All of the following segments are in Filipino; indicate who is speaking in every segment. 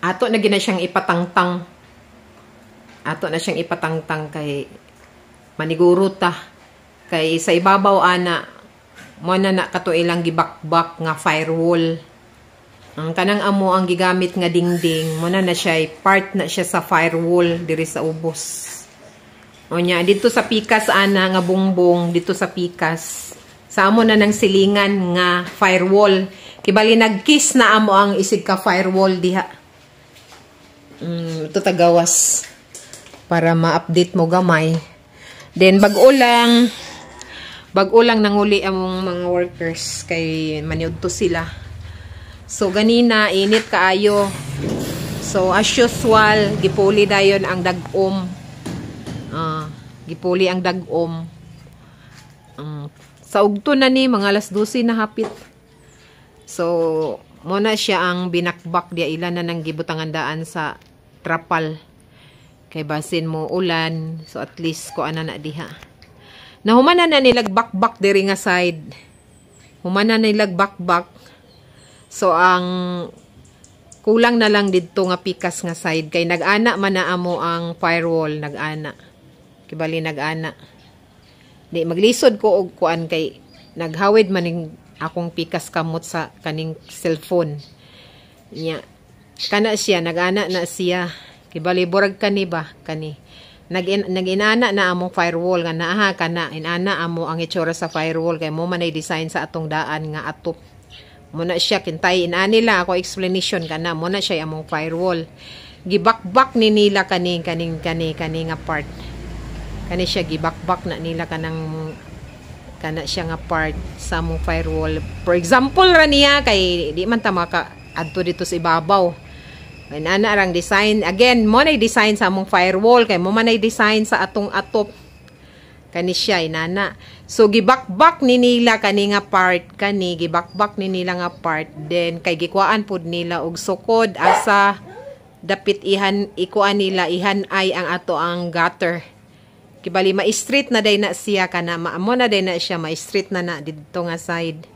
Speaker 1: Ato na gina siyang ipatangtang. Ato na siyang ipatangtang kay maniguro ta. Kay sa ibabaw ana mo na kato ilang gibakbak nga firewall. Ang kanang amo ang gigamit nga dingding mo na siya part na siya sa firewall diri sa ubos. O nya dito sa pikas ana nga bungbong dito sa pikas. Sa amo na ng silingan nga firewall. Kibali nagkiss na amo ang isig ka firewall diha. Ito tagawas para ma-update mo gamay. Then bag-o lang nanguli among mga workers kay maniud to sila. So ganina init kaayo. So as usual gipuli dayon ang dag-om. Gipuli ang dag-om. Sa ugto na ni mga alas 12 na hapit. So mo na siya ang binakbak dia ilan na nang gibutangan daan sa trapal. Kay basin mo ulan. So at least ko ana na diha. Nahuman na nilag bakbak diri nga side. Human na nilag bakbak. So ang kulang na lang didto nga pikas nga side kay nag-ana man na amo ang firewall nag-ana. Kibali nag-ana. Di maglisod ko og kuan kay naghawid man ning akong pikas kamot sa kaning cellphone. Nya kana siya nag-ana na siya. Kibali burag kani ba kani. Nag-inana na among firewall nga naa kana inana amo ang itsura sa firewall kay mo man ay design sa atong daan nga atop. Mo na siya kintay inani la ako explanation kana mo na siya among firewall. Gibakbak ni nila kani nga part. Kani siya gibakbak na nila kana siya nga part sa among firewall. For example ra niya kay di man ta maka adto dito sa ibabaw. Ana arang design again mo na design sa among firewall kay mo man ay design sa atong atop. Kani siya inana. So gibakbak ni nila kani nga part gibakbak ni nila nga part then kay gikuan pud nila og sukod asa dapit ikuan nila ihan ay ang ato ang gutter. Kibali ma-straight na day na siya kana mo na day na siya ma-straight na didto nga side.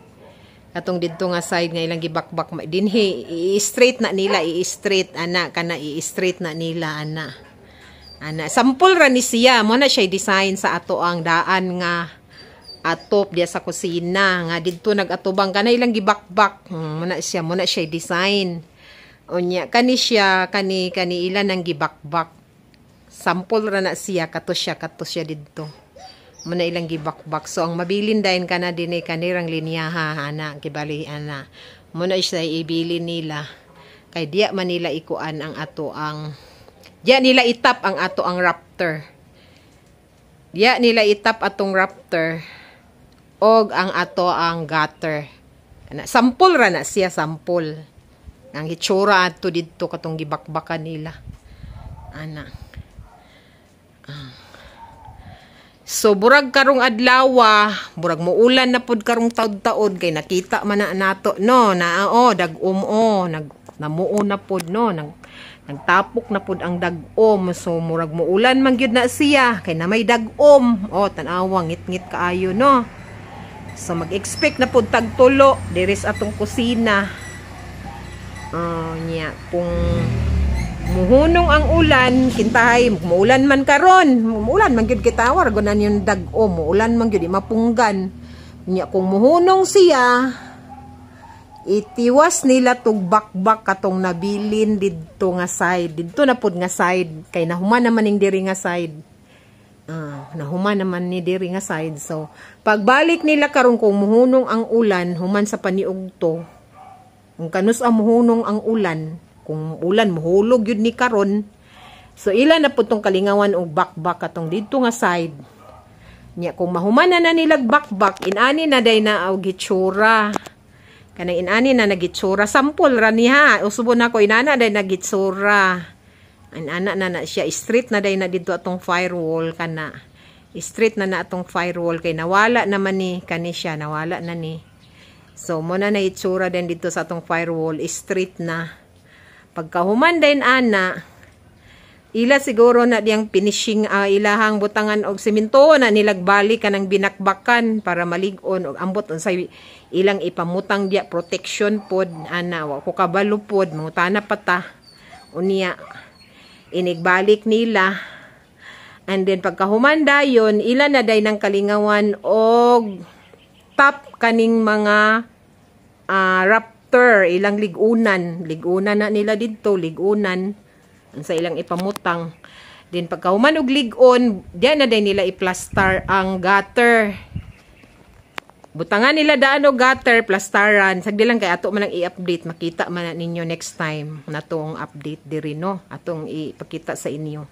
Speaker 1: Katong didto nga side nga ilang gibakbak dinhi i-straight na nila i-straight ana kana i-straight na nila ana. Sample ra ni siya mo na siya design sa ato ang daan nga atop diya sa kusina nga didto nagatubang kana ilang gibakbak mo na siya design. Unya kani siya kani ilan ang gibakbak. Sample ra na siya kato siya didto. Muna ilang gibakbak. So ang mabilin dayon kana dinhi kanirang linyaha ana kibali ana. Muna siya ibilin nila kay diya man nila ikuan ang ato ang diya nila itap ang ato ang Raptor. Diya nila itap atong Raptor og ang ato ang gutter. Kana sample ra na siya sample. Ang hitsura ato didto katong gibakbakan nila. Ana. So burag karong adlaw, burag muulan na pud karong taud-taud kay nakita man na nato no dag-om namuo na pud no nagtapok na pud ang dag-om. So murag muulan man gyud na siya kay na may dag-om. Tan-awa ngit-ngit kaayo no. So mag-expect na pud tagtulo diri sa atong kusina. Nya kung muhunong ang ulan, kintahay, muulan man karon. Muulan man gyud kita war gunan yung dag-om, muulan man gyud mapunggan. Nya kung muhunong siya, itiwas nila tug bakbak katong nabilin didto nga side. Didto na pud nga side kay nahuman naman ning diri nga side. Nahuman naman ni diri nga side. So pagbalik nila karon kung muhunong ang ulan, human sa paniugto. Kung kanus ang muhunong ang ulan, kung ulan mohulog yun ni karon. So ilan na pud tong kalingawan og bakbak katong didto nga side. Nya kung mahuman na nilag bakbak, inani na day na og gitsura. Kanang inani na nagitsura sample ra niha. Usubon nako inana day nagitsura. Ana na siya straight na day na didto atong firewall kana. Straight na atong firewall kay nawala naman ni kani siya nawala na ni. So mo na itsura din dito sa atong firewall straight na. Pagkahuman din ana, ila siguro na diyang finishing ilahang butangan og semento na nilagbalik kanang binakbakan para malig-on og ambot unsay ilang ipamutang diya protection pod ana wa ko kabalo pod mangutana pata Unya inigbalik nila. And then pagkahumanda yon, ilan na day ng kalingawan og top kaning mga raptor, ilang ligunan na nila dito, ligunan sa ilang ipamutang. Then pagkahuman og ligon, diyan na day nila i-plaster ang gutter. Butangan nila daan og gutter, plastaran. Sagdi lang kay ato man lang i-update, makita man ninyo next time natong update diri no, atong ipakita sa inyo.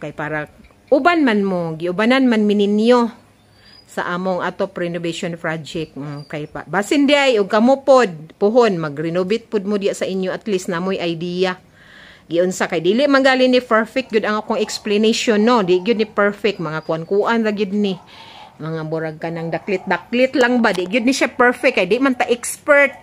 Speaker 1: Kay para uban man mo, giubanan man mininyo sa among atop renovation project. Kay pa basin di ay og kamo pod puhon mag-renovate pod mo diya sa inyo, at least namoy idea. Giunsa kay dili man gali ni perfect gyud ang akong explanation no, di gyud ni perfect, mga kuan-kuan ra gyud ni. Mga burag ka ng daklit-daklit lang ba, di gyud ni siya perfect kay di man ta expert.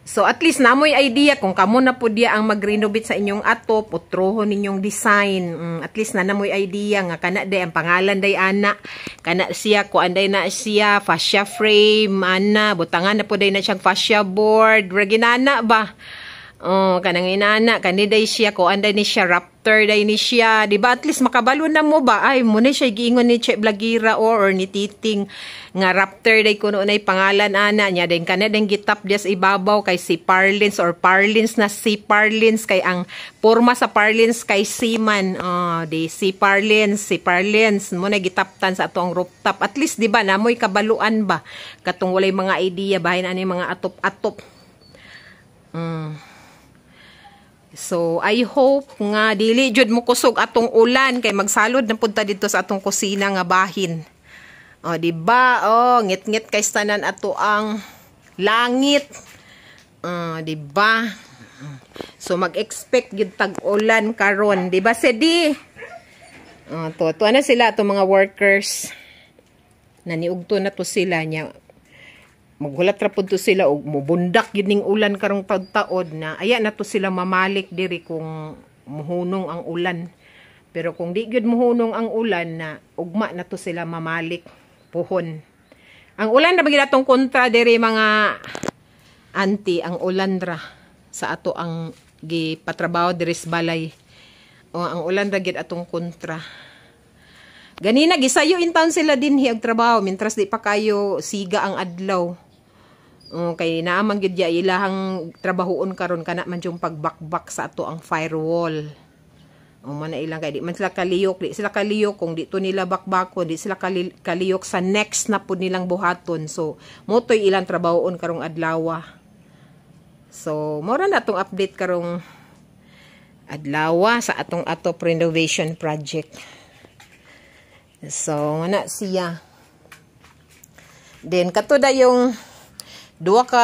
Speaker 1: So, at least namoy idea kung kamo na po diya ang mag-renovate sa inyong atop, utrohon ninyong design. At least na namoy idea nga kana day ang pangalan day ana. Kana siya, kuan day na siya, fascia frame, ana, butangan na po day na siyang fascia board, raginana ba? Kanang inana, kaniday siya, kuan day ni siya, raptor day ni siya. Diba? At least makabalo na mo ba? Ay, muna siya giingon ni Che Blagira or ni Titing nga raptor day kuno na pangalan ana niya. Then kanadang gitap diya sa ibabaw kay si Parlins or Parlins na si Parlins kay ang porma sa Parlins kay Seaman. Di si Parlins muna gitaptan sa atong rooftop. At least diba namoy kabaluan ba? Katong walay mga idea bahin ani mga atop-atop. So, I hope nga dili jud mo kusog atong ulan kay magsalod na punta dito sa atong kusina nga bahin. Di ba? Ngit-ngit kay tanan ato ang langit. Di ba? So, mag-expect gid tag-ulan karon, di ba, Sedi? To na sila atong mga workers. Naniugto na to sila nya. Maghulat ra pud to sila og mubundak gid ning ulan karong taud-taod na aya na to sila mamalik diri kung muhunong ang ulan. Pero kung di gyud muhunong ang ulan na ugma na to sila mamalik puhon. Ang ulan na bagid atong kontra diri mga auntie, ang ulan ra sa ato ang gipatrabaho diri sa balay. Ang ulan ra gid atong kontra. Ganina gisayo in town sila dinhi og trabaho mintras di pa kayo siga ang adlaw. Kay naamang gyud ya ilahang trabahoon karon kana man yung pagbakbak sa ato ang firewall. Man na ilang kay di man sila kaliyok, kung dito nila bakbako, di sila kaliyok sa next na pud nilang buhaton. So mo toy ilang trabahoon karong adlaw. So mo ra na atong update karong adlaw sa atong atop renovation project. So na siya. Then kato da yung duwa ka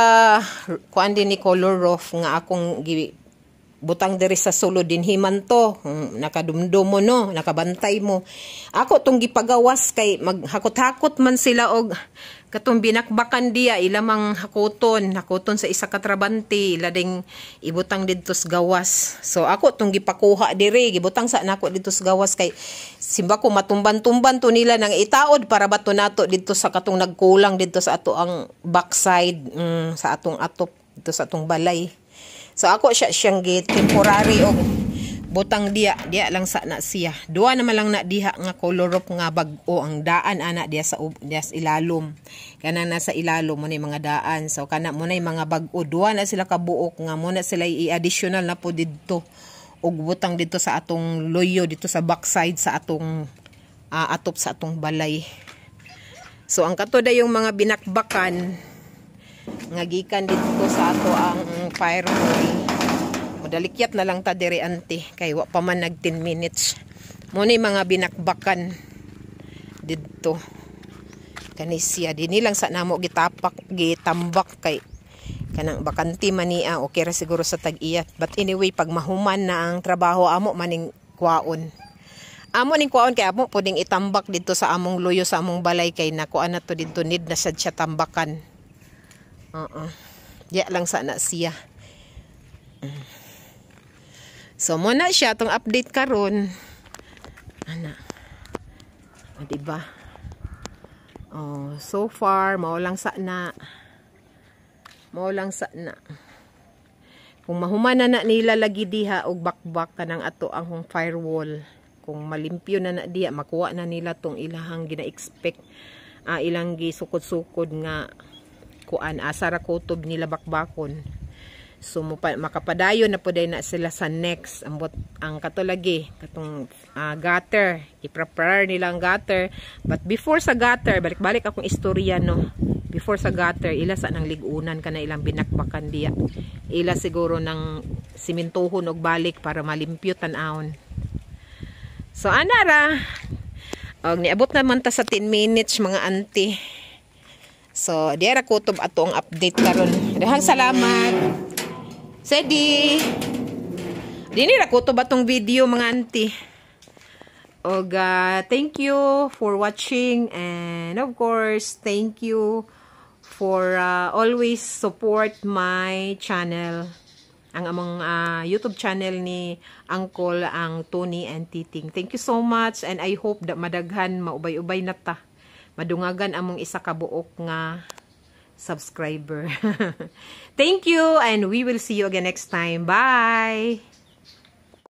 Speaker 1: kuan din ni color roof nga akong butang diri sa sulod din himan to. Nakadumdum mo no, nakabantay mo. Ako tong gipagawas kay maghakot-hakot man sila og katong binakbakan diya ilamang hakuton sa isa ka trabante, ila ding ibutang didto sa gawas. So ako tong gipakuha diri, gibutang sa nako didto sa gawas kay simba ko matumban-tumban to nila nang itaod para bato nato didto sa katong nagkulang didto sa ato ang backside sa atong atop didto sa atong balay. So ako siyang temporary og butang diya lang sa na siya. Duwa naman lang na diha nga color roof nga bag-o ang daan ana diya sa ilalom. Kana nasa ilalom mo na mga daan. So kana mo na mga bag-o, duwa na sila kabuok nga mo na sila i-additional na po didto og butang dito sa atong loyo dito sa backside sa atong atop sa atong balay. So ang katoda yung mga binakbakan nga gikan dito sa ato ang firewall. Dalikyat na lang ta diri ante kay wa pa man nag 10 minutes. Mo ni mga binakbakan didto. Kani siya dinhi lang sa namo gitambak kay kanang bakanti man niya okay ra siguro sa tag-iya. But anyway pag mahuman na ang trabaho amo maning kwaon. Amo ning kwaon kay amo puding itambak didto sa among luyo sa among balay kay nakuan na to didto need na sad siya tambakan. Diya lang sa na siya. So mo na siya tong update karon. Ana. Diba? So far mao lang sa na. Kung mahumana na nila lagi diha og bakbak kanang ato ang firewall. Kung malimpyo na diha, makuha na nila tong ilahang gina-expect. Ilang gisukod-sukod nga kuan asara kutob nila bakbakon. So makapadayon na puday na sila sa next ambot ang katulagi katong gutter. I-prepare nila ang gutter. But before sa gutter, balik-balik akong istorya no. Before sa gutter, ila sa nang ligunan ka na ilang binakbakan diya. Ila siguro ng simintuhon og balik para malimpyo tan-aon. So anara, og niabot naman ta sa 10 minutes mga auntie. So diara kutob ato ang update karon. Dahang salamat. Sedi. Dini ra kutob atong video mga auntie. Og thank you for watching, and of course thank you for always support my channel, ang among YouTube channel ni Uncle ang Tony and Titing. Thank you so much, and I hope that madaghan maubay-ubay na ta, madungagan among isa ka buok nga subscriber. Thank you, and we will see you again next time. Bye.